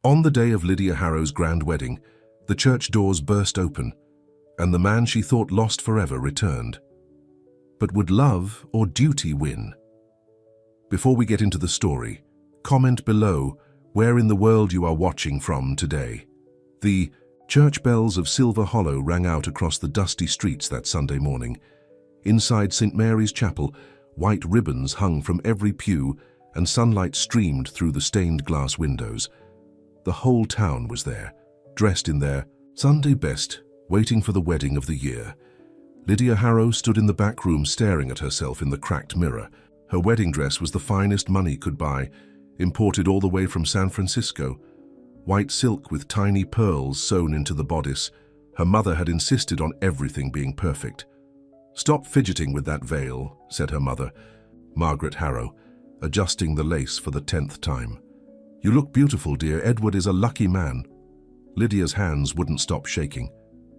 On the day of Lydia Harrow's grand wedding, the church doors burst open, and the man she thought lost forever returned. But would love or duty win? Before we get into the story, comment below where in the world you are watching from today. The church bells of Silver Hollow rang out across the dusty streets that Sunday morning. Inside St. Mary's Chapel, white ribbons hung from every pew and sunlight streamed through the stained glass windows. The whole town was there, dressed in their Sunday best, waiting for the wedding of the year. Lydia Harrow stood in the back room staring at herself in the cracked mirror. Her wedding dress was the finest money could buy, imported all the way from San Francisco. White silk with tiny pearls sewn into the bodice. Her mother had insisted on everything being perfect. "Stop fidgeting with that veil," said her mother, Margaret Harrow, adjusting the lace for the 10th time. "You look beautiful, dear. Edward is a lucky man." Lydia's hands wouldn't stop shaking.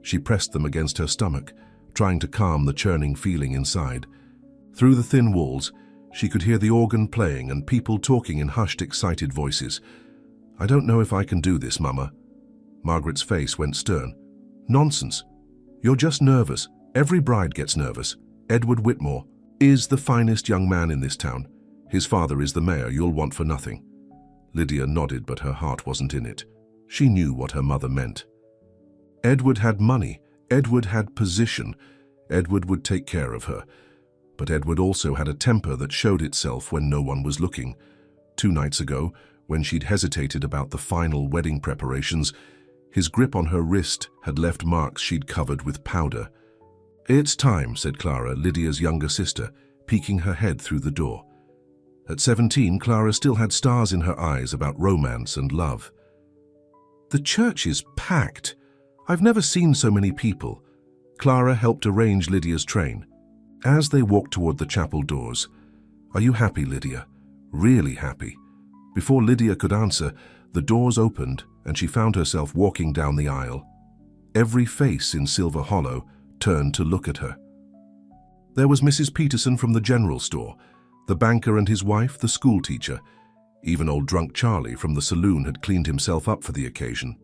She pressed them against her stomach, trying to calm the churning feeling inside. Through the thin walls, she could hear the organ playing and people talking in hushed, excited voices. "I don't know if I can do this, Mama." Margaret's face went stern. "Nonsense. You're just nervous. Every bride gets nervous. Edward Whitmore is the finest young man in this town. His father is the mayor. You'll want for nothing." Lydia nodded, but her heart wasn't in it. She knew what her mother meant. Edward had money. Edward had position. Edward would take care of her. But Edward also had a temper that showed itself when no one was looking. 2 nights ago, when she'd hesitated about the final wedding preparations, his grip on her wrist had left marks she'd covered with powder. "It's time," said Clara, Lydia's younger sister, peeking her head through the door. At 17, Clara still had stars in her eyes about romance and love. "The church is packed. I've never seen so many people." Clara helped arrange Lydia's train. As they walked toward the chapel doors, "Are you happy, Lydia? Really happy?" Before Lydia could answer, the doors opened and she found herself walking down the aisle. Every face in Silver Hollow turned to look at her. There was Mrs. Peterson from the general store, the banker and his wife, the schoolteacher. Even old drunk Charlie from the saloon had cleaned himself up for the occasion.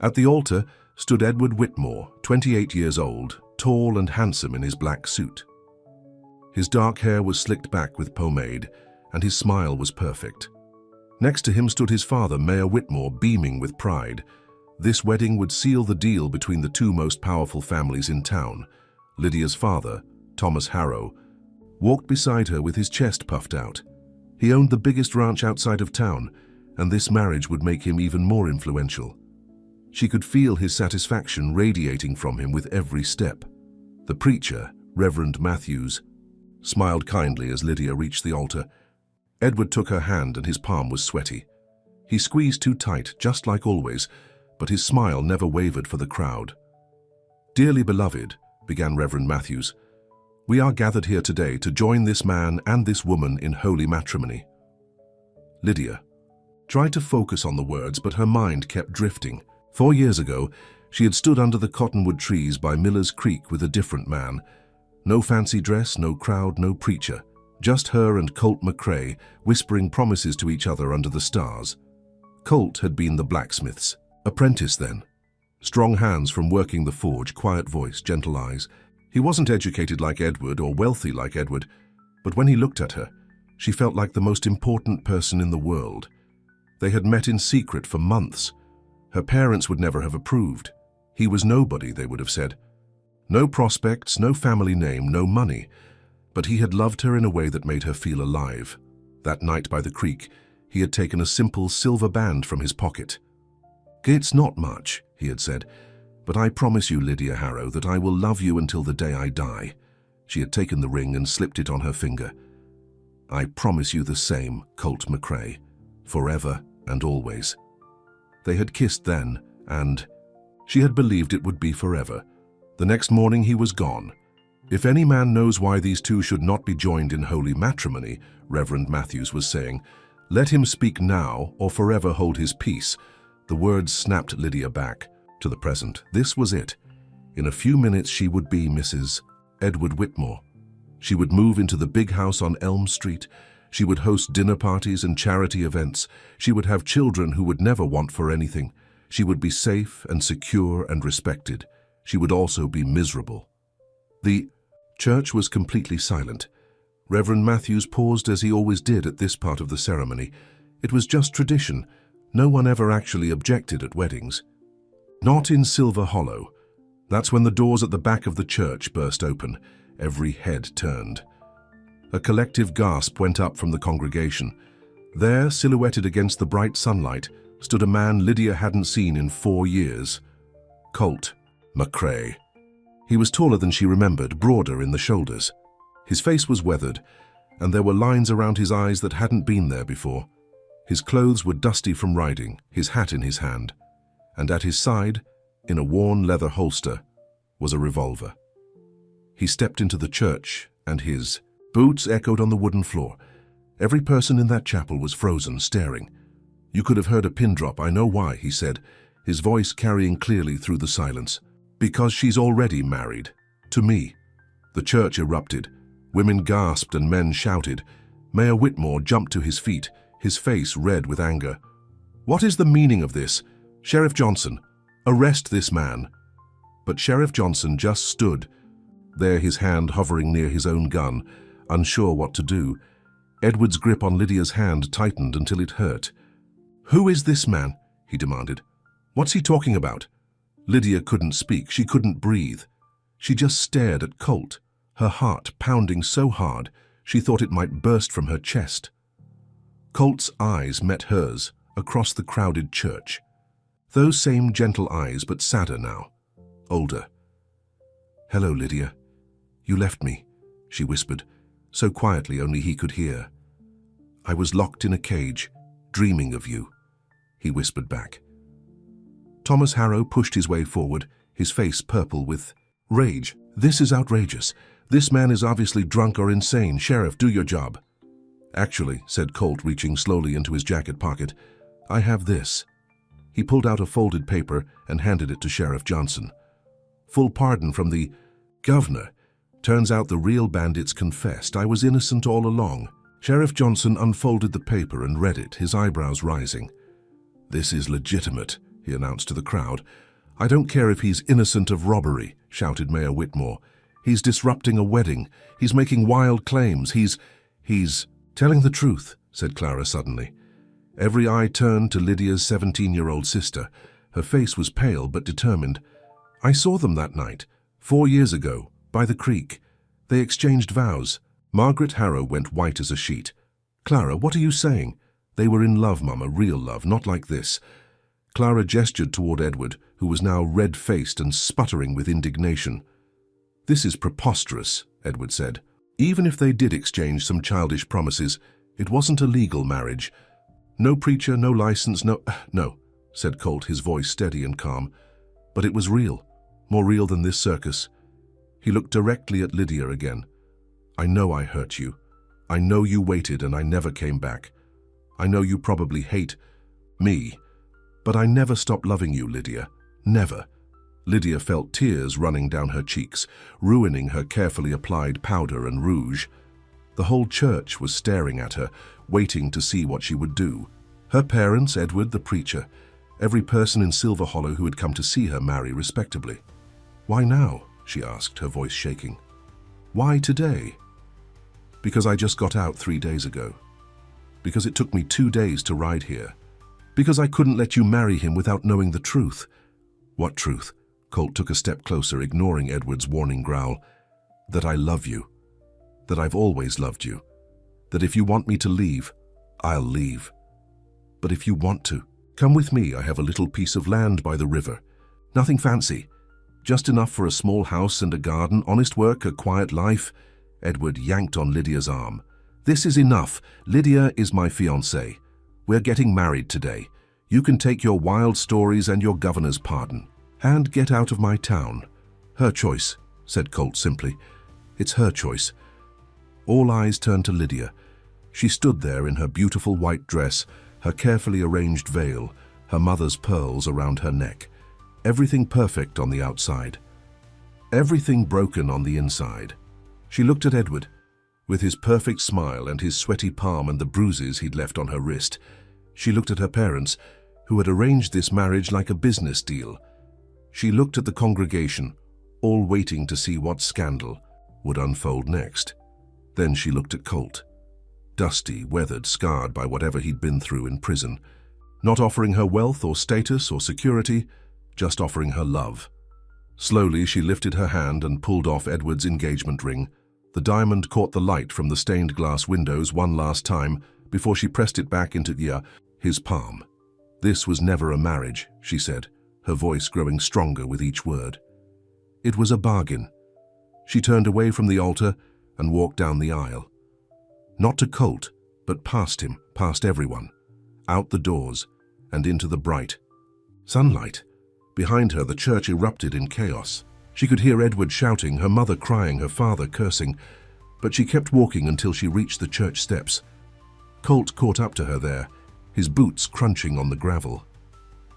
At the altar stood Edward Whitmore, 28 years old, tall and handsome in his black suit. His dark hair was slicked back with pomade, and his smile was perfect. Next to him stood his father, Mayor Whitmore, beaming with pride. This wedding would seal the deal between the 2 most powerful families in town. Lydia's father, Thomas Harrow, walked beside her with his chest puffed out. He owned the biggest ranch outside of town, and this marriage would make him even more influential. She could feel his satisfaction radiating from him with every step. The preacher, Reverend Matthews, smiled kindly as Lydia reached the altar. Edward took her hand and his palm was sweaty. He squeezed too tight, just like always, but his smile never wavered for the crowd. "Dearly beloved," began Reverend Matthews, "we are gathered here today to join this man and this woman in holy matrimony." Lydia tried to focus on the words, but her mind kept drifting. 4 years ago, she had stood under the cottonwood trees by Miller's Creek with a different man. No fancy dress, no crowd, no preacher. Just her and Colt McCrae whispering promises to each other under the stars. Colt had been the blacksmith's apprentice then. Strong hands from working the forge, quiet voice, gentle eyes. He wasn't educated like Edward or wealthy like Edward, but when he looked at her, she felt like the most important person in the world. They had met in secret for months. Her parents would never have approved. He was nobody, they would have said. No prospects, no family name, no money. But he had loved her in a way that made her feel alive. That night by the creek, he had taken a simple silver band from his pocket. "It's not much," he had said, "but I promise you, Lydia Harrow, that I will love you until the day I die." She had taken the ring and slipped it on her finger. "I promise you the same, Colt McCrae, forever and always." They had kissed then, and she had believed it would be forever. The next morning he was gone. "If any man knows why these 2 should not be joined in holy matrimony," Reverend Matthews was saying, "let him speak now or forever hold his peace." The words snapped Lydia back to the present. This was it. In a few minutes she would be Mrs. Edward Whitmore. She would move into the big house on Elm Street. She would host dinner parties and charity events. She would have children who would never want for anything. She would be safe and secure and respected. She would also be miserable. The church was completely silent. Reverend Matthews paused as he always did at this part of the ceremony. It was just tradition. No one ever actually objected at weddings. Not in Silver Hollow. That's when the doors at the back of the church burst open. Every head turned. A collective gasp went up from the congregation. There, silhouetted against the bright sunlight, stood a man Lydia hadn't seen in 4 years. Colt McCrae. He was taller than she remembered, broader in the shoulders. His face was weathered, and there were lines around his eyes that hadn't been there before. His clothes were dusty from riding, his hat in his hand, and at his side, in a worn leather holster, was a revolver. He stepped into the church, and his boots echoed on the wooden floor. Every person in that chapel was frozen, staring. "You could have heard a pin drop, I know why," he said, his voice carrying clearly through the silence. "Because she's already married. To me." The church erupted. Women gasped and men shouted. Mayor Whitmore jumped to his feet, his face red with anger. "What is the meaning of this? Sheriff Johnson, arrest this man." But Sheriff Johnson just stood there, his hand hovering near his own gun, unsure what to do. Edward's grip on Lydia's hand tightened until it hurt. "Who is this man?" he demanded. "What's he talking about?" Lydia couldn't speak. She couldn't breathe. She just stared at Colt, her heart pounding so hard she thought it might burst from her chest. Colt's eyes met hers across the crowded church. Those same gentle eyes, but sadder now, older. "Hello, Lydia. You left me," she whispered, so quietly only he could hear. "I was locked in a cage, dreaming of you," he whispered back. Thomas Harrow pushed his way forward, his face purple with rage. "This is outrageous. This man is obviously drunk or insane. Sheriff, do your job." "Actually," said Colt, reaching slowly into his jacket pocket, "I have this." He pulled out a folded paper and handed it to Sheriff Johnson. "Full pardon from the governor. Turns out the real bandits confessed. I was innocent all along." Sheriff Johnson unfolded the paper and read it, his eyebrows rising. "This is legitimate," he announced to the crowd. "I don't care if he's innocent of robbery," shouted Mayor Whitmore. "He's disrupting a wedding. He's making wild claims. He's telling the truth," said Clara suddenly. Every eye turned to Lydia's 17-year-old sister. Her face was pale but determined. "I saw them that night, 4 years ago, by the creek. They exchanged vows." Margaret Harrow went white as a sheet. "Clara, what are you saying?" "They were in love, Mama, real love, not like this." Clara gestured toward Edward, who was now red-faced and sputtering with indignation. "This is preposterous," Edward said. "Even if they did exchange some childish promises, it wasn't a legal marriage. No preacher, no license, no, said Colt, his voice steady and calm. "But it was real, more real than this circus." He looked directly at Lydia again. "I know I hurt you. I know you waited and I never came back. I know you probably hate me. But I never stopped loving you, Lydia. Never." Lydia felt tears running down her cheeks, ruining her carefully applied powder and rouge. The whole church was staring at her, waiting to see what she would do. Her parents, Edward, the preacher, every person in Silver Hollow who had come to see her marry respectably. "Why now?" she asked, her voice shaking. "Why today?" "Because I just got out 3 days ago. Because it took me 2 days to ride here. Because I couldn't let you marry him without knowing the truth." "What truth?" Colt took a step closer, ignoring Edward's warning growl. "That I love you. That I've always loved you. That if you want me to leave, I'll leave. But if you want to, come with me. I have a little piece of land by the river. Nothing fancy. Just enough for a small house and a garden, honest work, a quiet life." Edward yanked on Lydia's arm. "This is enough. Lydia is my fiancée. We're getting married today. You can take your wild stories and your governor's pardon. And get out of my town." "Her choice," said Colt simply. "It's her choice." All eyes turned to Lydia. She stood there in her beautiful white dress, her carefully arranged veil, her mother's pearls around her neck. Everything perfect on the outside. Everything broken on the inside. She looked at Edward. With his perfect smile and his sweaty palm and the bruises he'd left on her wrist, she looked at her parents, who had arranged this marriage like a business deal. She looked at the congregation, all waiting to see what scandal would unfold next. Then she looked at Colt, dusty, weathered, scarred by whatever he'd been through in prison, not offering her wealth or status or security, just offering her love. Slowly, she lifted her hand and pulled off Edward's engagement ring. The diamond caught the light from the stained glass windows one last time before she pressed it back into his palm. "This was never a marriage," she said, her voice growing stronger with each word. "It was a bargain." She turned away from the altar and walked down the aisle. Not to Colt, but past him, past everyone, out the doors and into the bright sunlight. Behind her, the church erupted in chaos. She could hear Edward shouting, her mother crying, her father cursing, but she kept walking until she reached the church steps. Colt caught up to her there, his boots crunching on the gravel.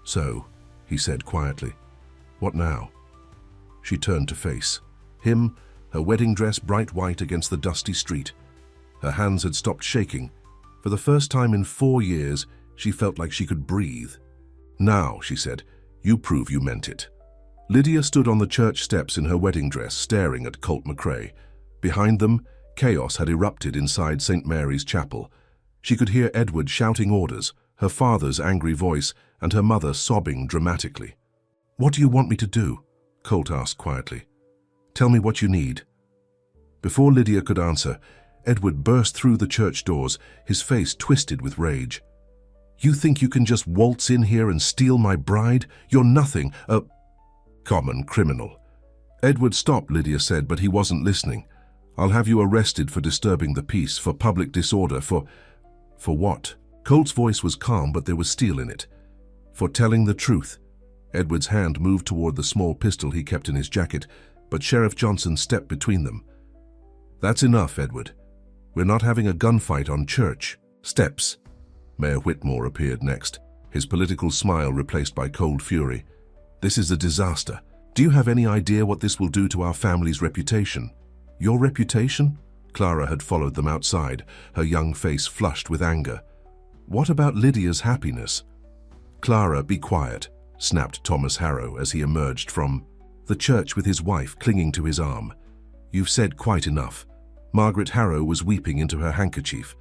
"So," he said quietly, "what now?" She turned to face him, her wedding dress bright white against the dusty street. Her hands had stopped shaking. For the first time in 4 years, she felt like she could breathe. "Now," she said, "you prove you meant it." Lydia stood on the church steps in her wedding dress, staring at Colt McCrae. Behind them, chaos had erupted inside St. Mary's Chapel. She could hear Edward shouting orders, her father's angry voice, and her mother sobbing dramatically. "What do you want me to do?" Colt asked quietly. "Tell me what you need." Before Lydia could answer, Edward burst through the church doors, his face twisted with rage. "You think you can just waltz in here and steal my bride? You're nothing, a common criminal." Edward stopped, Lydia said, but he wasn't listening. "I'll have you arrested for disturbing the peace, for public disorder, for what?" Colt's voice was calm, but there was steel in it. "For telling the truth." Edward's hand moved toward the small pistol he kept in his jacket, but Sheriff Johnson stepped between them. "That's enough, Edward. We're not having a gunfight on church steps." Mayor Whitmore appeared next, his political smile replaced by cold fury. "This is a disaster. Do you have any idea what this will do to our family's reputation?" "Your reputation?" Clara had followed them outside, her young face flushed with anger. "What about Lydia's happiness?" "Clara, be quiet," snapped Thomas Harrow as he emerged from the church with his wife clinging to his arm. "You've said quite enough." Margaret Harrow was weeping into her handkerchief.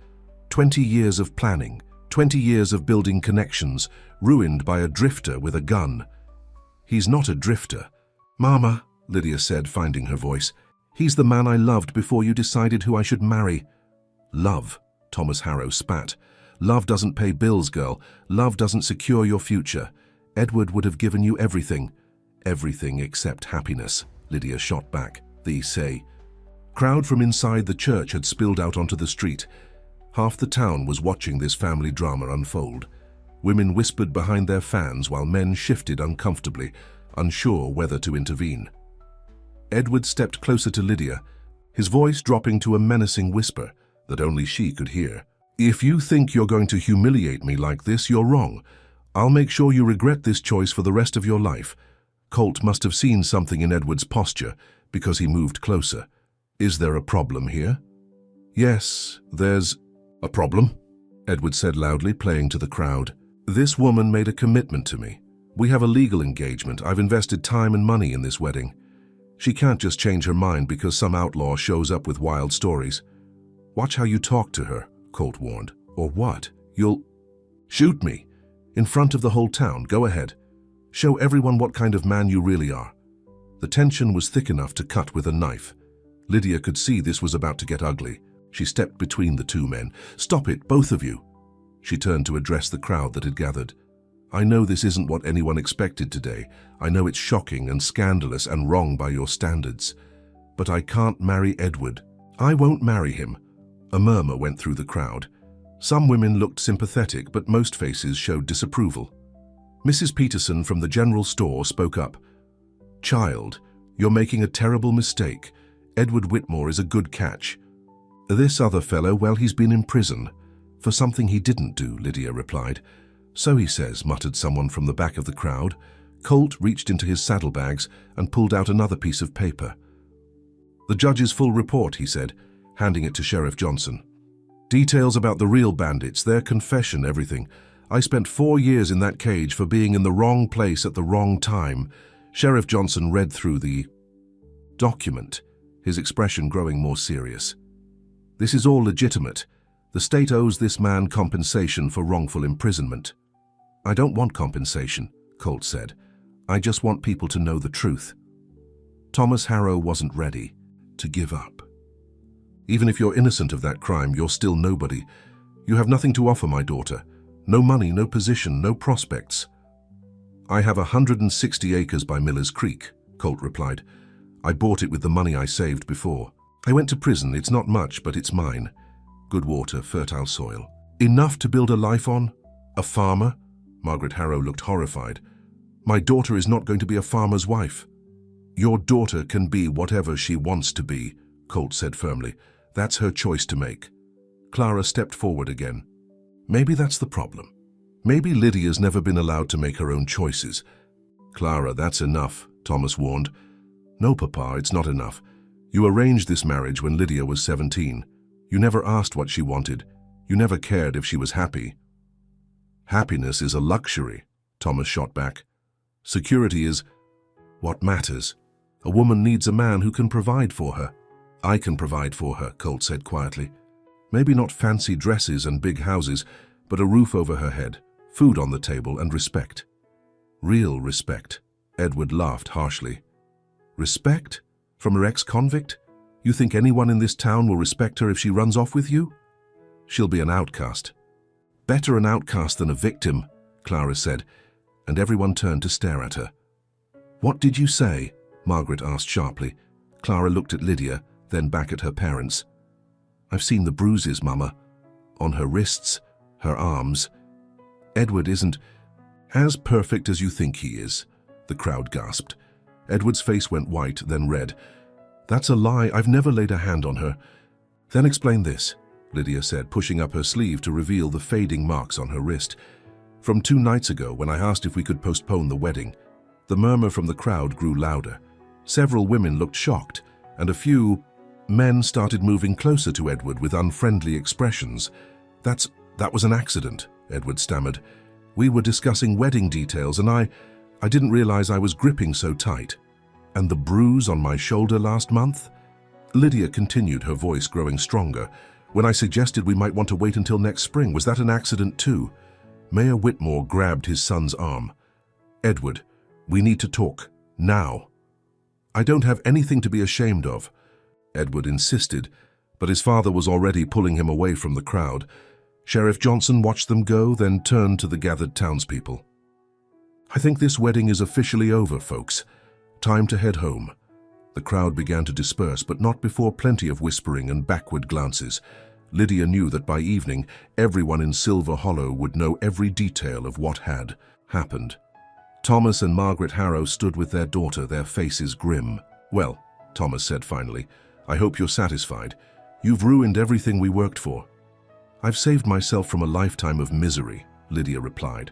20 years of planning, 20 years of building connections, ruined by a drifter with a gun. "He's not a drifter." "Mama," Lydia said, finding her voice, "he's the man I loved before you decided who I should marry." "Love," Thomas Harrow spat. "Love doesn't pay bills, girl. Love doesn't secure your future. Edward would have given you everything." "Everything except happiness," Lydia shot back. "They say." Crowd from inside the church had spilled out onto the street. Half the town was watching this family drama unfold. Women whispered behind their fans while men shifted uncomfortably, unsure whether to intervene. Edward stepped closer to Lydia, his voice dropping to a menacing whisper that only she could hear. "If you think you're going to humiliate me like this, you're wrong. I'll make sure you regret this choice for the rest of your life." Colt must have seen something in Edward's posture because he moved closer. "Is there a problem here?" "Yes, there's a problem," Edward said loudly, playing to the crowd. "This woman made a commitment to me. We have a legal engagement. I've invested time and money in this wedding. She can't just change her mind because some outlaw shows up with wild stories." "Watch how you talk to her," Colt warned. "Or what? You'll shoot me in front of the whole town. Go ahead. Show everyone what kind of man you really are." The tension was thick enough to cut with a knife. Lydia could see this was about to get ugly. She stepped between the two men. "Stop it, both of you." She turned to address the crowd that had gathered. "I know this isn't what anyone expected today. I know it's shocking and scandalous and wrong by your standards. But I can't marry Edward. I won't marry him." A murmur went through the crowd. Some women looked sympathetic, but most faces showed disapproval. Mrs. Peterson from the general store spoke up. "Child, you're making a terrible mistake. Edward Whitmore is a good catch. This other fellow, well, he's been in prison for something he didn't do," Lydia replied. "So he says," muttered someone from the back of the crowd. Colt reached into his saddlebags and pulled out another piece of paper. "The judge's full report," he said. handing it to Sheriff Johnson. Details about the real bandits, their confession, everything. I spent 4 years in that cage for being in the wrong place at the wrong time. Sheriff Johnson read through the document, his expression growing more serious. This is all legitimate. The state owes this man compensation for wrongful imprisonment. I don't want compensation, Colt said. I just want people to know the truth. Thomas Harrow wasn't ready to give up. Even if you're innocent of that crime, you're still nobody. You have nothing to offer my daughter. No money, no position, no prospects. I have 160 acres by Miller's Creek, Colt replied. I bought it with the money I saved before. I went to prison. It's not much, but it's mine. Good water, fertile soil. Enough to build a life on? A farmer? Margaret Harrow looked horrified. My daughter is not going to be a farmer's wife. Your daughter can be whatever she wants to be, Colt said firmly. That's her choice to make. Clara stepped forward again. Maybe that's the problem. Maybe Lydia's never been allowed to make her own choices. Clara, that's enough, Thomas warned. No, Papa, it's not enough. You arranged this marriage when Lydia was 17. You never asked what she wanted. You never cared if she was happy. Happiness is a luxury, Thomas shot back. Security is what matters. A woman needs a man who can provide for her. I can provide for her, Colt said quietly. Maybe not fancy dresses and big houses, but a roof over her head, food on the table, and respect. Real respect. Edward laughed harshly. Respect? From her ex-convict? You think anyone in this town will respect her if she runs off with you? She'll be an outcast. Better an outcast than a victim, Clara said, and everyone turned to stare at her. What did you say? Margaret asked sharply. Clara looked at Lydia, then back at her parents. I've seen the bruises, Mama. On her wrists, her arms. Edward isn't as perfect as you think he is, the crowd gasped. Edward's face went white, then red. That's a lie. I've never laid a hand on her. Then explain this, Lydia said, pushing up her sleeve to reveal the fading marks on her wrist. From 2 nights ago, when I asked if we could postpone the wedding, the murmur from the crowd grew louder. Several women looked shocked, and a few men started moving closer to Edward with unfriendly expressions. That was an accident, Edward stammered. We were discussing wedding details, and I didn't realize I was gripping so tight. And the bruise on my shoulder last month? Lydia continued, her voice growing stronger. When I suggested we might want to wait until next spring, was that an accident too? Mayor Whitmore grabbed his son's arm. Edward, we need to talk. Now. I don't have anything to be ashamed of, Edward insisted, but his father was already pulling him away from the crowd. Sheriff Johnson watched them go, then turned to the gathered townspeople. I think this wedding is officially over, folks. Time to head home. The crowd began to disperse, but not before plenty of whispering and backward glances. Lydia knew that by evening, everyone in Silver Hollow would know every detail of what had happened. Thomas and Margaret Harrow stood with their daughter, their faces grim. Well, Thomas said finally, I hope you're satisfied. You've ruined everything we worked for. I've saved myself from a lifetime of misery, Lydia replied.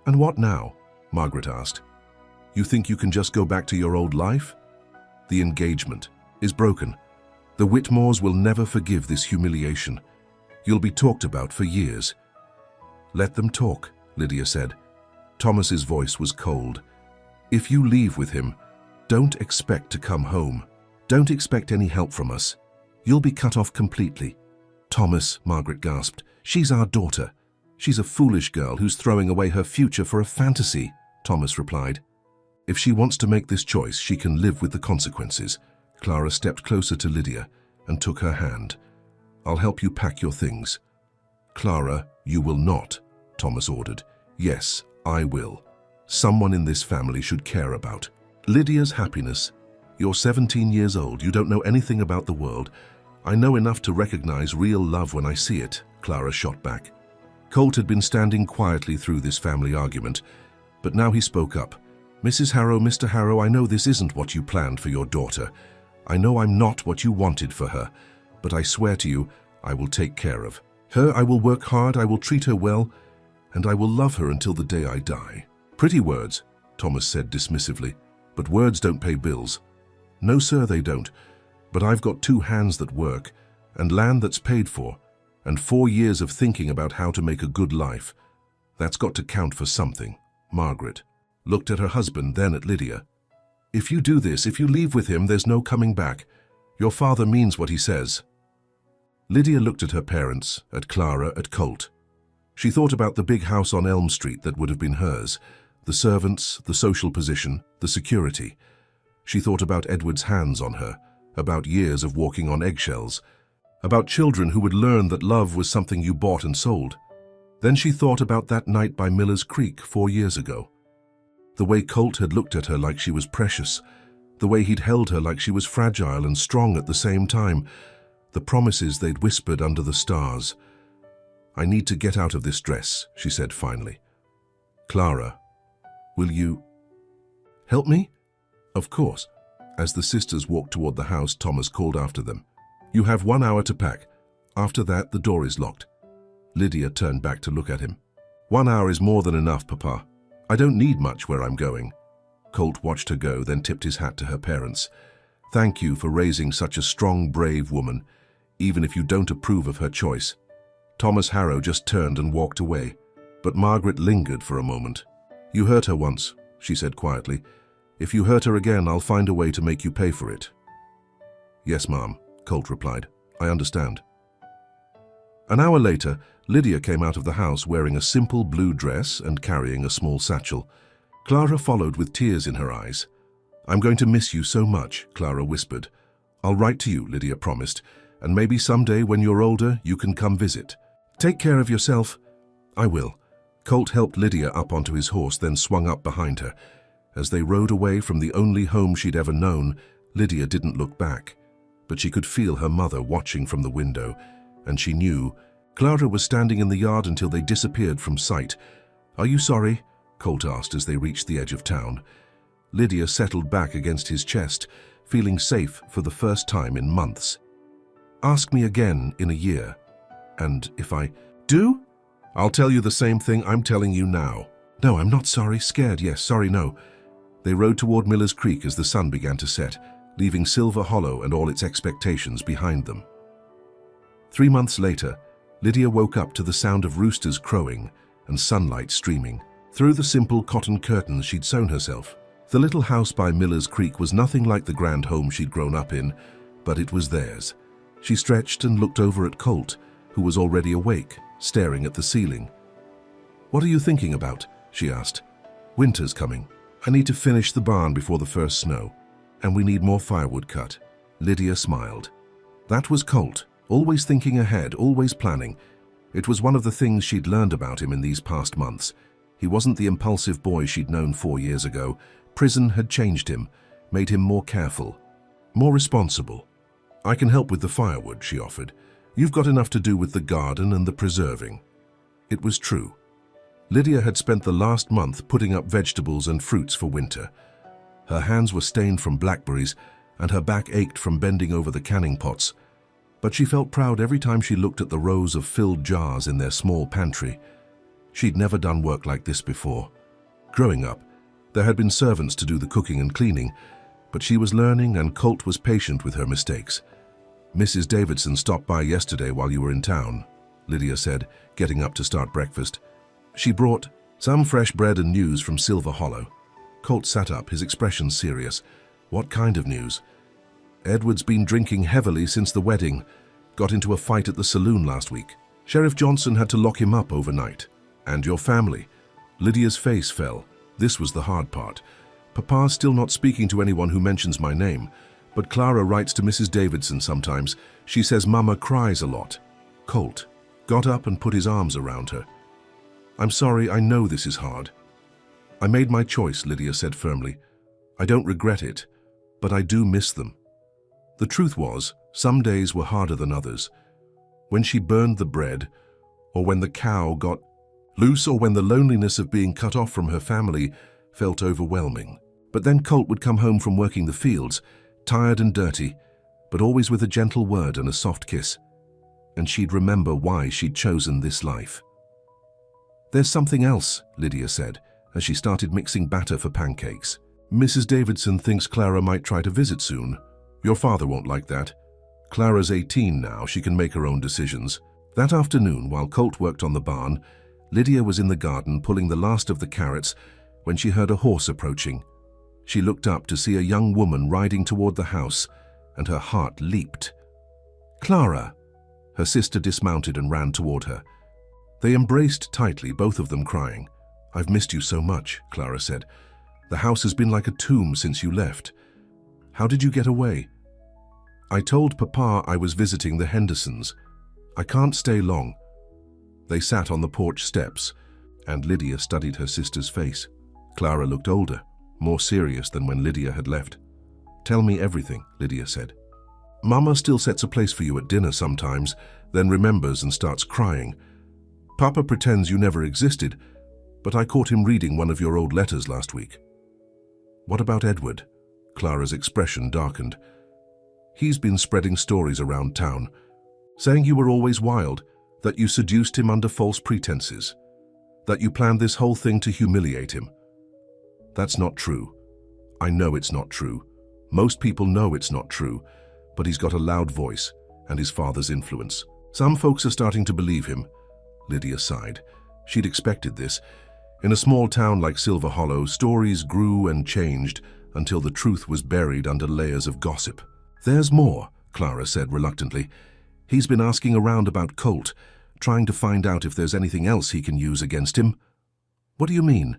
And what now? Margaret asked. You think you can just go back to your old life? The engagement is broken. The Whitmores will never forgive this humiliation. You'll be talked about for years. Let them talk, Lydia said. Thomas's voice was cold. If you leave with him, don't expect to come home. Don't expect any help from us. You'll be cut off completely. Thomas, Margaret gasped. She's our daughter. She's a foolish girl who's throwing away her future for a fantasy, Thomas replied. If she wants to make this choice, she can live with the consequences. Clara stepped closer to Lydia and took her hand. I'll help you pack your things. Clara, you will not, Thomas ordered. Yes, I will. Someone in this family should care about Lydia's happiness. You're 17 years old. You don't know anything about the world. I know enough to recognize real love when I see it, Clara shot back. Colt had been standing quietly through this family argument, but now he spoke up. Mrs. Harrow, Mr. Harrow, I know this isn't what you planned for your daughter. I know I'm not what you wanted for her, but I swear to you, I will take care of her. I will work hard, I will treat her well, and I will love her until the day I die. Pretty words, Thomas said dismissively, but words don't pay bills. No, sir, they don't. But I've got 2 hands that work, and land that's paid for, and 4 years of thinking about how to make a good life. That's got to count for something. Margaret looked at her husband, then at Lydia. If you do this, if you leave with him, there's no coming back. Your father means what he says. Lydia looked at her parents, at Clara, at Colt. She thought about the big house on Elm Street that would have been hers, the servants, the social position, the security. She thought about Edward's hands on her, about years of walking on eggshells, about children who would learn that love was something you bought and sold. Then she thought about that night by Miller's Creek 4 years ago. The way Colt had looked at her like she was precious, the way he'd held her like she was fragile and strong at the same time, the promises they'd whispered under the stars. "I need to get out of this dress," she said finally. "Clara, will you help me?" "Of course." As the sisters walked toward the house, Thomas called after them. "You have 1 hour to pack. After that, the door is locked." Lydia turned back to look at him. "1 hour is more than enough, Papa. I don't need much where I'm going." Colt watched her go, then tipped his hat to her parents. "Thank you for raising such a strong, brave woman, even if you don't approve of her choice." Thomas Harrow just turned and walked away, but Margaret lingered for a moment. "You hurt her once," she said quietly. "If you hurt her again, I'll find a way to make you pay for it." "Yes, Mom," Colt replied. "I understand." An hour later, Lydia came out of the house wearing a simple blue dress and carrying a small satchel. Clara followed with tears in her eyes. "I'm going to miss you so much," Clara whispered. "I'll write to you," Lydia promised, "and maybe someday when you're older, you can come visit. Take care of yourself." "I will." Colt helped Lydia up onto his horse, then swung up behind her. As they rode away from the only home she'd ever known, Lydia didn't look back. But she could feel her mother watching from the window, and she knew. Clara was standing in the yard until they disappeared from sight. "Are you sorry?" Colt asked as they reached the edge of town. Lydia settled back against his chest, feeling safe for the first time in months. "Ask me again in a year. And if I do, I'll tell you the same thing I'm telling you now." "No, I'm not sorry. Scared, yes. Sorry, no." They rode toward Miller's Creek as the sun began to set, leaving Silver Hollow and all its expectations behind them. 3 months later, Lydia woke up to the sound of roosters crowing and sunlight streaming through the simple cotton curtains she'd sewn herself. The little house by Miller's Creek was nothing like the grand home she'd grown up in, but it was theirs. She stretched and looked over at Colt, who was already awake, staring at the ceiling. "What are you thinking about?" she asked. "Winter's coming. I need to finish the barn before the first snow, and we need more firewood cut." Lydia smiled. That was Colt, always thinking ahead, always planning. It was one of the things she'd learned about him in these past months. He wasn't the impulsive boy she'd known 4 years ago. Prison had changed him, made him more careful, more responsible. "I can help with the firewood," she offered. "You've got enough to do with the garden and the preserving." It was true. Lydia had spent the last month putting up vegetables and fruits for winter. Her hands were stained from blackberries, and her back ached from bending over the canning pots. But she felt proud every time she looked at the rows of filled jars in their small pantry. She'd never done work like this before. Growing up, there had been servants to do the cooking and cleaning, but she was learning, and Colt was patient with her mistakes. "Mrs. Davidson stopped by yesterday while you were in town," Lydia said, getting up to start breakfast. "She brought some fresh bread and news from Silver Hollow." Colt sat up, his expression serious. "What kind of news?" "Edward's been drinking heavily since the wedding. Got into a fight at the saloon last week. Sheriff Johnson had to lock him up overnight. And your family." Lydia's face fell. This was the hard part. "Papa's still not speaking to anyone who mentions my name, but Clara writes to Mrs. Davidson sometimes. She says Mama cries a lot." Colt got up and put his arms around her. "I'm sorry, I know this is hard." "I made my choice," Lydia said firmly. "I don't regret it, but I do miss them." The truth was, some days were harder than others. When she burned the bread, or when the cow got loose, or when the loneliness of being cut off from her family felt overwhelming. But then Colt would come home from working the fields, tired and dirty, but always with a gentle word and a soft kiss. And she'd remember why she'd chosen this life. "There's something else," Lydia said, as she started mixing batter for pancakes. "Mrs. Davidson thinks Clara might try to visit soon. Your father won't like that." Clara's 18 now, she can make her own decisions. That afternoon, while Colt worked on the barn, Lydia was in the garden pulling the last of the carrots when she heard a horse approaching. She looked up to see a young woman riding toward the house, and her heart leaped. "Clara!" Her sister dismounted and ran toward her. They embraced tightly, both of them crying. "I've missed you so much," Clara said. "The house has been like a tomb since you left. How did you get away?" "I told Papa I was visiting the Hendersons. I can't stay long." They sat on the porch steps, and Lydia studied her sister's face. Clara looked older, more serious than when Lydia had left. "Tell me everything," Lydia said. "Mama still sets a place for you at dinner sometimes, then remembers and starts crying. Papa pretends you never existed, but I caught him reading one of your old letters last week." "What about Edward?" Clara's expression darkened. "He's been spreading stories around town, saying you were always wild, that you seduced him under false pretenses, that you planned this whole thing to humiliate him." "That's not true. I know it's not true. Most people know it's not true, but he's got a loud voice and his father's influence. Some folks are starting to believe him." Lydia sighed. She'd expected this. In a small town like Silver Hollow, stories grew and changed until the truth was buried under layers of gossip. "There's more," Clara said reluctantly. "He's been asking around about Colt, trying to find out if there's anything else he can use against him." "What do you mean?"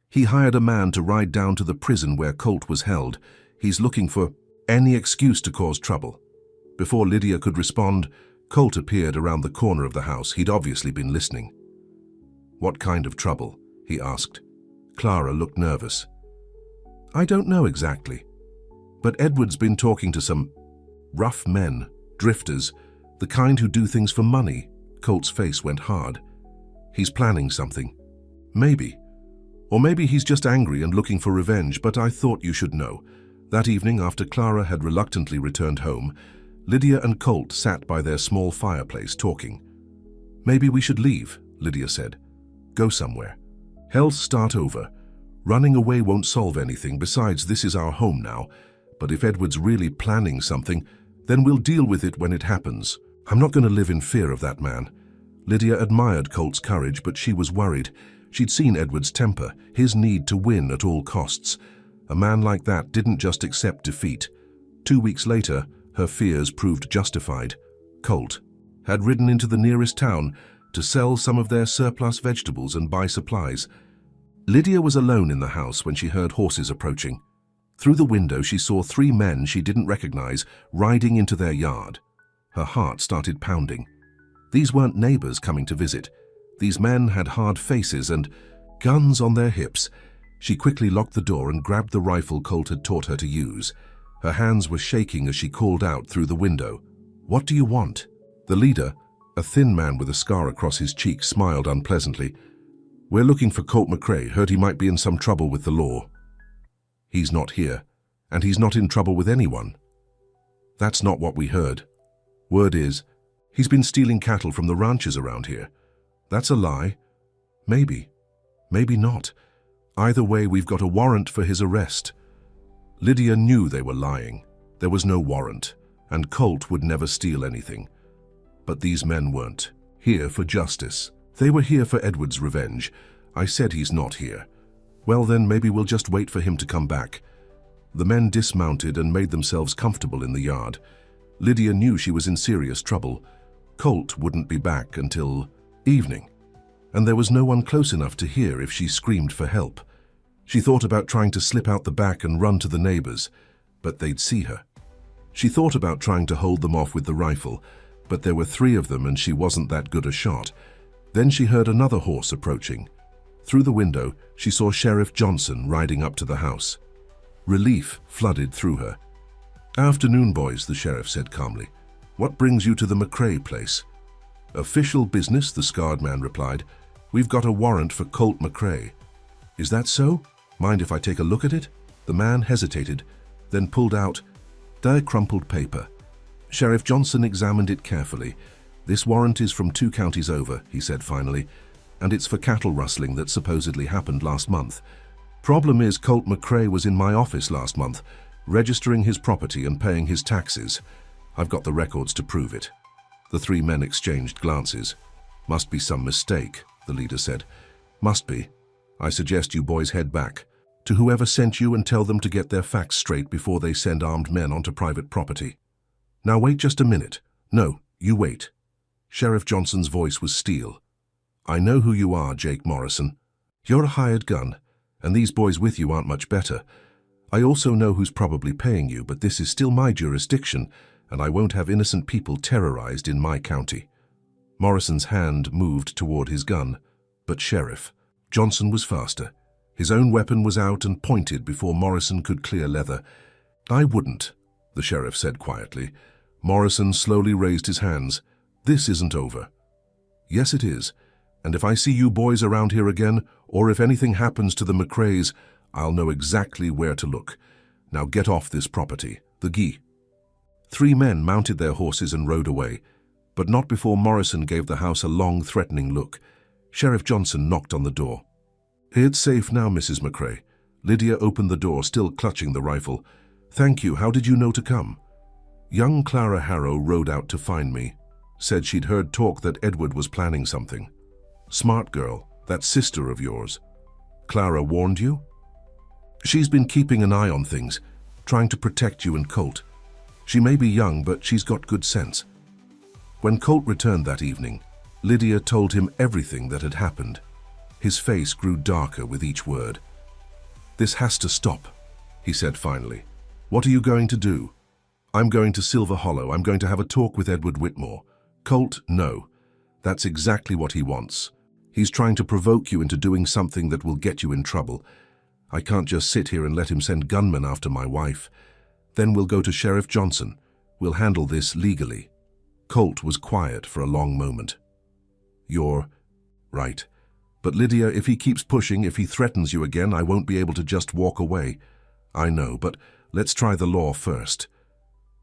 "He hired a man to ride down to the prison where Colt was held. He's looking for any excuse to cause trouble." Before Lydia could respond, Colt appeared around the corner of the house. He'd obviously been listening. "What kind of trouble?" he asked. Clara looked nervous. "I don't know exactly, but Edward's been talking to some rough men, drifters, the kind who do things for money." Colt's face went hard. "He's planning something. Maybe. Or maybe he's just angry and looking for revenge, but I thought you should know." That evening, after Clara had reluctantly returned home, Lydia and Colt sat by their small fireplace talking. "Maybe we should leave," Lydia said. "Go somewhere. Hell, start over. Running away won't solve anything. Besides, this is our home now. But if Edward's really planning something, then we'll deal with it when it happens. I'm not going to live in fear of that man." Lydia admired Colt's courage, but she was worried. She'd seen Edward's temper, his need to win at all costs. A man like that didn't just accept defeat. 2 weeks later, her fears proved justified. Colt had ridden into the nearest town to sell some of their surplus vegetables and buy supplies. Lydia was alone in the house when she heard horses approaching. Through the window, she saw 3 men she didn't recognize riding into their yard. Her heart started pounding. These weren't neighbors coming to visit. These men had hard faces and guns on their hips. She quickly locked the door and grabbed the rifle Colt had taught her to use. Her hands were shaking as she called out through the window. "What do you want?" The leader, a thin man with a scar across his cheek, smiled unpleasantly. "We're looking for Colt McCrae. Heard he might be in some trouble with the law." "He's not here, and he's not in trouble with anyone." "That's not what we heard. Word is, he's been stealing cattle from the ranches around here." "That's a lie." "Maybe. Maybe not. Either way, we've got a warrant for his arrest." Lydia knew they were lying. There was no warrant, and Colt would never steal anything. But these men weren't here for justice. They were here for Edward's revenge. "I said he's not here." "Well then, maybe we'll just wait for him to come back." The men dismounted and made themselves comfortable in the yard. Lydia knew she was in serious trouble. Colt wouldn't be back until evening, and there was no one close enough to hear if she screamed for help. She thought about trying to slip out the back and run to the neighbors, but they'd see her. She thought about trying to hold them off with the rifle, but there were 3 of them and she wasn't that good a shot. Then she heard another horse approaching. Through the window, she saw Sheriff Johnson riding up to the house. Relief flooded through her. "Afternoon, boys," the sheriff said calmly. "What brings you to the McCrae place?" "Official business," the scarred man replied. "We've got a warrant for Colt McCrae." "Is that so? Mind if I take a look at it?" The man hesitated, then pulled out a crumpled paper. Sheriff Johnson examined it carefully. "This warrant is from 2 counties over," he said finally, "and it's for cattle rustling that supposedly happened last month. Problem is, Colt McCrae was in my office last month, registering his property and paying his taxes. I've got the records to prove it." The three men exchanged glances. "Must be some mistake," the leader said. "Must be. I suggest you boys head back to whoever sent you and tell them to get their facts straight before they send armed men onto private property. Now wait just a minute. No, you wait." Sheriff Johnson's voice was steel. "I know who you are, Jake Morrison. You're a hired gun, and these boys with you aren't much better. I also know who's probably paying you, but this is still my jurisdiction, and I won't have innocent people terrorized in my county." Morrison's hand moved toward his gun, but Sheriff Johnson was faster. His own weapon was out and pointed before Morrison could clear leather. "I wouldn't," the sheriff said quietly. Morrison slowly raised his hands. "This isn't over." "Yes, it is. And if I see you boys around here again, or if anything happens to the McRaes, I'll know exactly where to look. Now get off this property. The Guy." Three men mounted their horses and rode away, but not before Morrison gave the house a long, threatening look. Sheriff Johnson knocked on the door. "It's safe now, Mrs. McRae." Lydia opened the door, still clutching the rifle. "Thank you. How did you know to come?" "Young Clara Harrow rode out to find me. Said she'd heard talk that Edward was planning something." "Smart girl. That sister of yours. Clara warned you?" "She's been keeping an eye on things, trying to protect you and Colt. She may be young, but she's got good sense." When Colt returned that evening, Lydia told him everything that had happened. His face grew darker with each word. "This has to stop," he said finally. "What are you going to do?" "I'm going to Silver Hollow. I'm going to have a talk with Edward Whitmore." "Colt, no. That's exactly what he wants. He's trying to provoke you into doing something that will get you in trouble. I can't just sit here and let him send gunmen after my wife. Then we'll go to Sheriff Johnson. We'll handle this legally." Colt was quiet for a long moment. "You're right. But Lydia, if he keeps pushing, if he threatens you again, I won't be able to just walk away." "I know, but let's try the law first."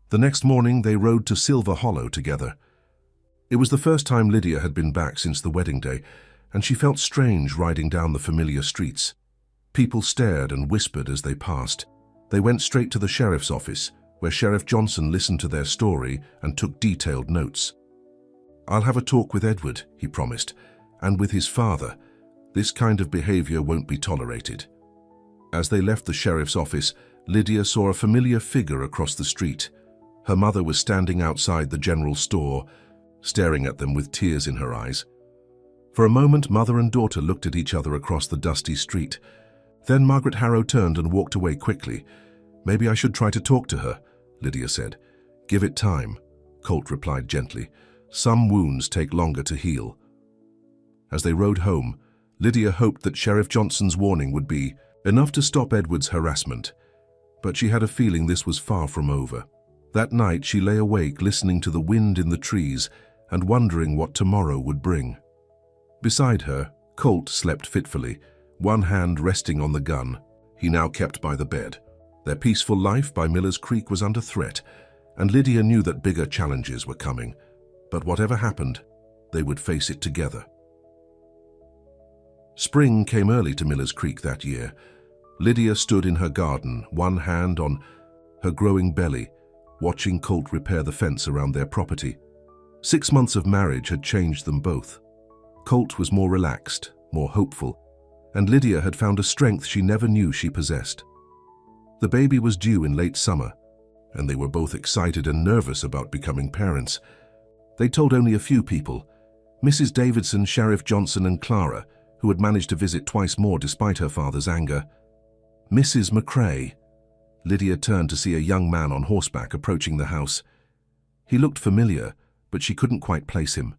The next morning they rode to Silver Hollow together. It was the first time Lydia had been back since the wedding day, and she felt strange riding down the familiar streets. People stared and whispered as they passed. They went straight to the sheriff's office, where Sheriff Johnson listened to their story and took detailed notes. "I'll have a talk with Edward," he promised, "and with his father. This kind of behavior won't be tolerated." As they left the sheriff's office, Lydia saw a familiar figure across the street. Her mother was standing outside the general store, staring at them with tears in her eyes. For a moment, mother and daughter looked at each other across the dusty street. Then Margaret Harrow turned and walked away quickly. "Maybe I should try to talk to her," Lydia said. "Give it time," Colt replied gently. "Some wounds take longer to heal." As they rode home, Lydia hoped that Sheriff Johnson's warning would be enough to stop Edward's harassment, but she had a feeling this was far from over. That night she lay awake listening to the wind in the trees and wondering what tomorrow would bring. Beside her, Colt slept fitfully, one hand resting on the gun he now kept by the bed. Their peaceful life by Miller's Creek was under threat, and Lydia knew that bigger challenges were coming. But whatever happened, they would face it together. Spring came early to Miller's Creek that year. Lydia stood in her garden, one hand on her growing belly, watching Colt repair the fence around their property. 6 months of marriage had changed them both. Colt was more relaxed, more hopeful, and Lydia had found a strength she never knew she possessed. The baby was due in late summer, and they were both excited and nervous about becoming parents. They told only a few people: Mrs. Davidson, Sheriff Johnson, and Clara, who had managed to visit twice more despite her father's anger. "Mrs. McRae." Lydia turned to see a young man on horseback approaching the house. He looked familiar, but she couldn't quite place him.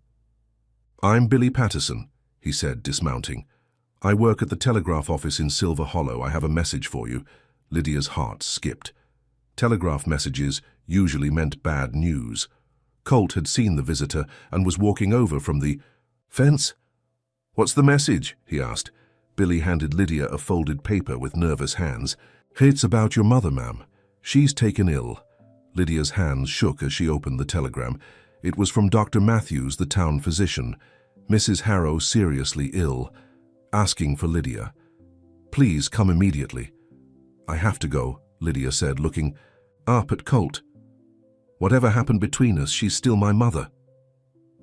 "I'm Billy Patterson," he said, dismounting. "I work at the telegraph office in Silver Hollow. I have a message for you." Lydia's heart skipped. Telegraph messages usually meant bad news. Colt had seen the visitor and was walking over from the fence. "What's the message?" he asked. Billy handed Lydia a folded paper with nervous hands. "It's about your mother, ma'am. She's taken ill." Lydia's hands shook as she opened the telegram. It was from Dr. Matthews, the town physician. "Mrs. Harrow seriously ill. Asking for Lydia. Please come immediately." "I have to go," Lydia said, looking up at Colt. Whatever happened between us, she's still my mother.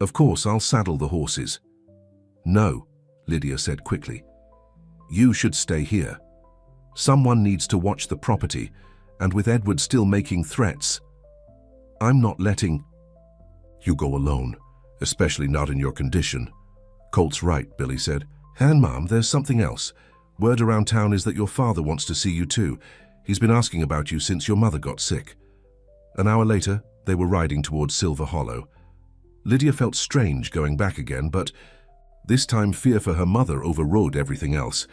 Of course, I'll saddle the horses. No, Lydia said quickly. You should stay here. Someone needs to watch the property, and with Edward still making threats, I'm not letting you go alone, especially not in your condition. Colt's right, Billy said. And Mom, there's something else. Word around town is that your father wants to see you too. He's been asking about you since your mother got sick. An hour later, they were riding towards Silver Hollow. Lydia felt strange going back again, but this time fear for her mother overrode everything else.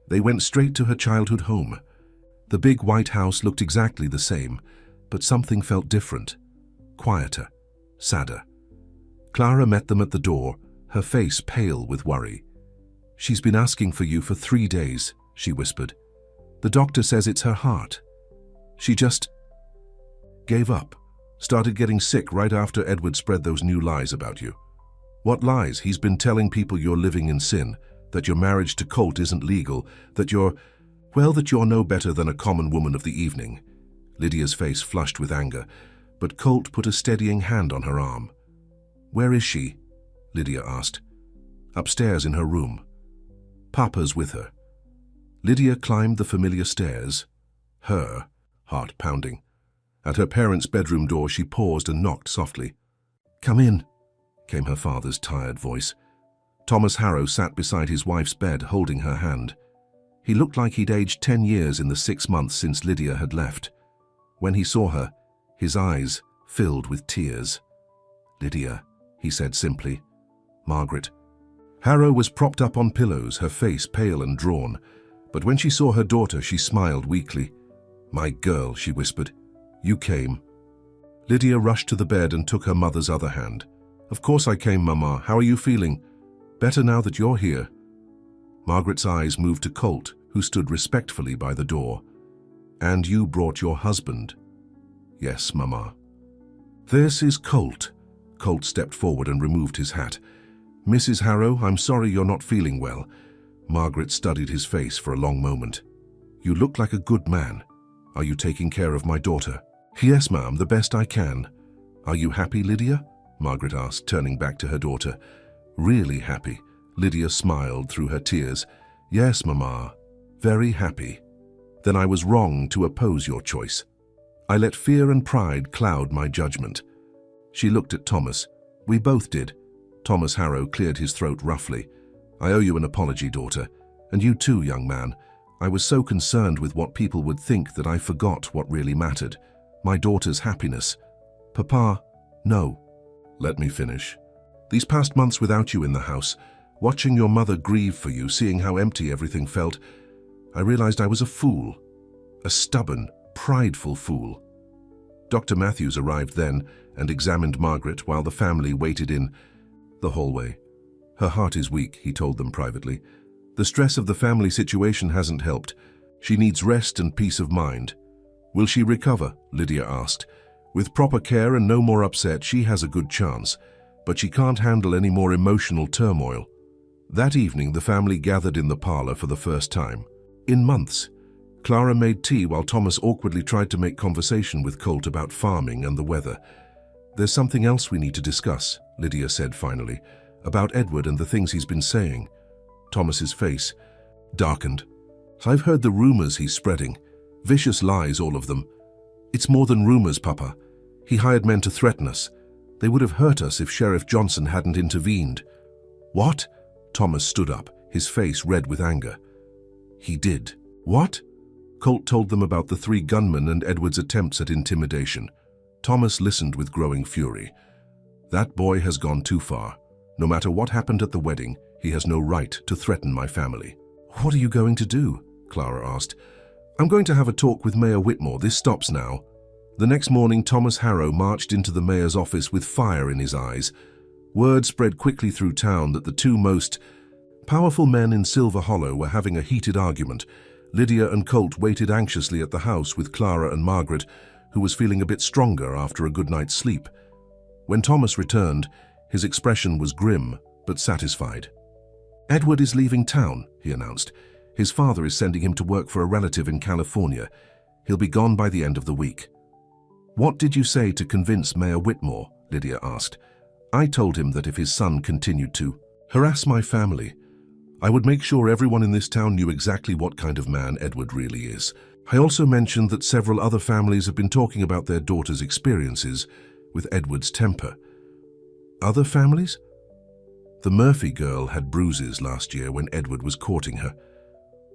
They went straight to her childhood home. The big white house looked exactly the same, but something felt different. Quieter, sadder. Clara met them at the door, her face pale with worry. She's been asking for you for 3 days, she whispered. The doctor says it's her heart. She just gave up, started getting sick right after Edward spread those new lies about you. What lies? He's been telling people you're living in sin, that your marriage to Colt isn't legal, that you're no better than a common woman of the evening. Lydia's face flushed with anger, but Colt put a steadying hand on her arm. Where is she? Lydia asked. Upstairs in her room. Papa's with her. Lydia climbed the familiar stairs, her heart pounding. At her parents' bedroom door, she paused and knocked softly. Come in, came her father's tired voice. Thomas Harrow sat beside his wife's bed, holding her hand. He looked like he'd aged 10 years in the 6 months since Lydia had left. When he saw her, his eyes filled with tears. Lydia, he said simply. Margaret. Harrow was propped up on pillows, her face pale and drawn. But when she saw her daughter, she smiled weakly. My girl, she whispered. You came. Lydia rushed to the bed and took her mother's other hand. Of course I came, Mama. How are you feeling? Better now that you're here. Margaret's eyes moved to Colt, who stood respectfully by the door. And you brought your husband? Yes, Mama. This is Colt. Colt stepped forward and removed his hat. Mrs. Harrow, I'm sorry you're not feeling well. Margaret studied his face for a long moment. You look like a good man. Are you taking care of my daughter? Yes, ma'am, the best I can. Are you happy, Lydia? Margaret asked, turning back to her daughter. Really happy. Lydia smiled through her tears. Yes, Mama, very happy. Then I was wrong to oppose your choice. I let fear and pride cloud my judgment. She looked at Thomas. We both did. Thomas Harrow cleared his throat roughly. I owe you an apology, daughter. And you too, young man. I was so concerned with what people would think that I forgot what really mattered. My daughter's happiness. Papa, no. Let me finish. These past months without you in the house, watching your mother grieve for you, seeing how empty everything felt, I realized I was a fool. A stubborn, prideful fool. Dr. Matthews arrived then and examined Margaret while the family waited in the hallway. Her heart is weak, he told them privately. The stress of the family situation hasn't helped. She needs rest and peace of mind. Will she recover? Lydia asked. With proper care and no more upset, she has a good chance, but she can't handle any more emotional turmoil. That evening, the family gathered in the parlor for the first time. In months, Clara made tea while Thomas awkwardly tried to make conversation with Colt about farming and the weather. There's something else we need to discuss, Lydia said finally, about Edward and the things he's been saying. Thomas's face darkened. I've heard the rumors he's spreading. Vicious lies, all of them. It's more than rumors, Papa. He hired men to threaten us. They would have hurt us if Sheriff Johnson hadn't intervened. What? Thomas stood up, his face red with anger. He did. What? Colt told them about the 3 gunmen and Edward's attempts at intimidation. Thomas listened with growing fury. That boy has gone too far. No matter what happened at the wedding, he has no right to threaten my family. What are you going to do? Clara asked. I'm going to have a talk with Mayor Whitmore. This stops now. The next morning, Thomas Harrow marched into the mayor's office with fire in his eyes. Word spread quickly through town that the 2 most powerful men in Silver Hollow were having a heated argument. Lydia and Colt waited anxiously at the house with Clara and Margaret, who was feeling a bit stronger after a good night's sleep. When Thomas returned, his expression was grim but satisfied. Edward is leaving town, he announced. His father is sending him to work for a relative in California. He'll be gone by the end of the week. "What did you say to convince Mayor Whitmore?" Lydia asked. "I told him that if his son continued to harass my family, I would make sure everyone in this town knew exactly what kind of man Edward really is. I also mentioned that several other families have been talking about their daughter's experiences with Edward's temper." "Other families?" "The Murphy girl had bruises last year when Edward was courting her.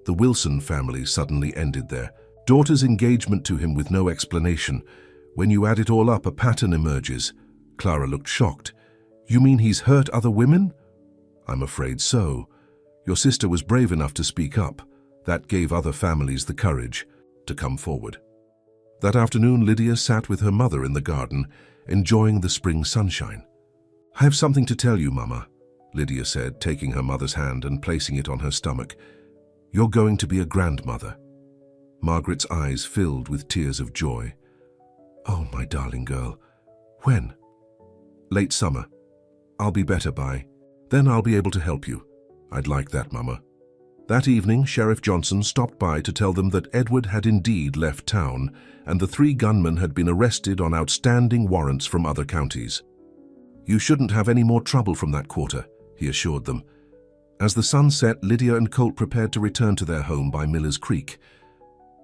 The Wilson family suddenly ended their daughter's engagement to him with no explanation. When you add it all up, a pattern emerges." Clara looked shocked. "You mean he's hurt other women?" "I'm afraid so. Your sister was brave enough to speak up. That gave other families the courage to come forward." That afternoon, Lydia sat with her mother in the garden, enjoying the spring sunshine. "I have something to tell you, Mama," Lydia said, taking her mother's hand and placing it on her stomach. "You're going to be a grandmother." Margaret's eyes filled with tears of joy. "Oh, my darling girl. When?" "Late summer. I'll be better by then. I'll be able to help you." "I'd like that, Mama." That evening, Sheriff Johnson stopped by to tell them that Edward had indeed left town, and the 3 gunmen had been arrested on outstanding warrants from other counties. "You shouldn't have any more trouble from that quarter," he assured them. As the sun set, Lydia and Colt prepared to return to their home by Miller's Creek.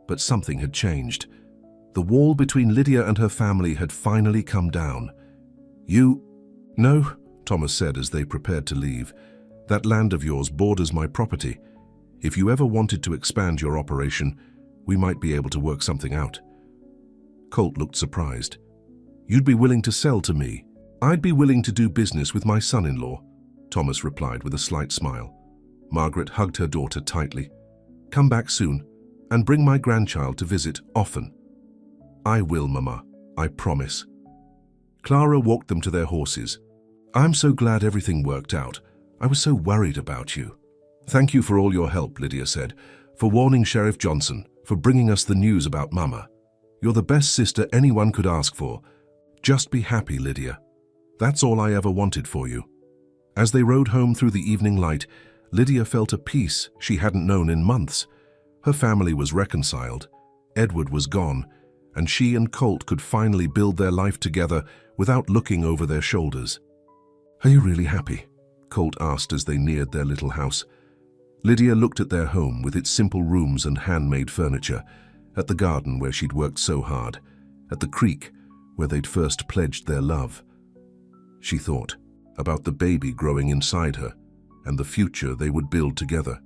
But something had changed. The wall between Lydia and her family had finally come down. "No," Thomas said as they prepared to leave. "That land of yours borders my property. If you ever wanted to expand your operation, we might be able to work something out." Colt looked surprised. "You'd be willing to sell to me?" "I'd be willing to do business with my son-in-law," Thomas replied with a slight smile. Margaret hugged her daughter tightly. "Come back soon, and bring my grandchild to visit often." "I will, Mama. I promise." Clara walked them to their horses. "I'm so glad everything worked out. I was so worried about you." "Thank you for all your help," Lydia said, "for warning Sheriff Johnson, for bringing us the news about Mama. You're the best sister anyone could ask for. Just be happy, Lydia. That's all I ever wanted for you." As they rode home through the evening light, Lydia felt a peace she hadn't known in months. Her family was reconciled. Edward was gone, and she and Colt could finally build their life together without looking over their shoulders. "Are you really happy?" Colt asked as they neared their little house. Lydia looked at their home with its simple rooms and handmade furniture, at the garden where she'd worked so hard, at the creek where they'd first pledged their love. She thought about the baby growing inside her and the future they would build together.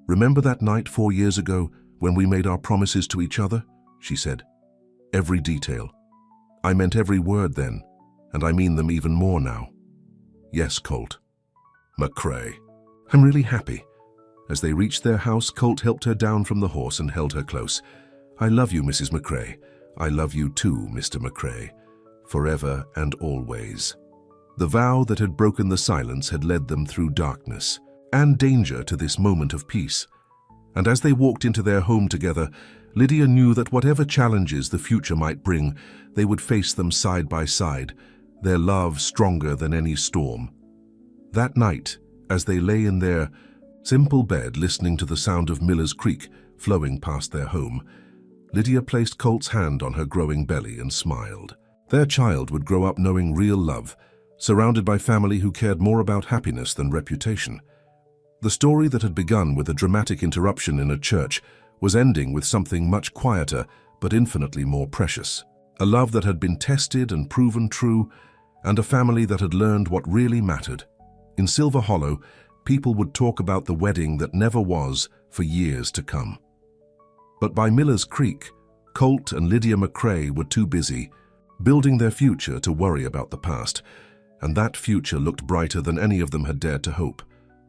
"Remember that night 4 years ago when we made our promises to each other?" she said. "Every detail. I meant every word then, and I mean them even more now." "Yes, Colt." "McCrae, I'm really happy." As they reached their house, Colt helped her down from the horse and held her close. "I love you, Mrs. McCrae. I love you too, Mr. McCrae. Forever and always." The vow that had broken the silence had led them through darkness and danger to this moment of peace. And as they walked into their home together, Lydia knew that whatever challenges the future might bring, they would face them side by side, their love stronger than any storm. That night, as they lay in their simple bed listening to the sound of Miller's Creek flowing past their home, Lydia placed Colt's hand on her growing belly and smiled. Their child would grow up knowing real love, surrounded by family who cared more about happiness than reputation. The story that had begun with a dramatic interruption in a church was ending with something much quieter but infinitely more precious. A love that had been tested and proven true, and a family that had learned what really mattered. In Silver Hollow, people would talk about the wedding that never was for years to come. But by Miller's Creek, Colt and Lydia McCrae were too busy building their future to worry about the past, and that future looked brighter than any of them had dared to hope.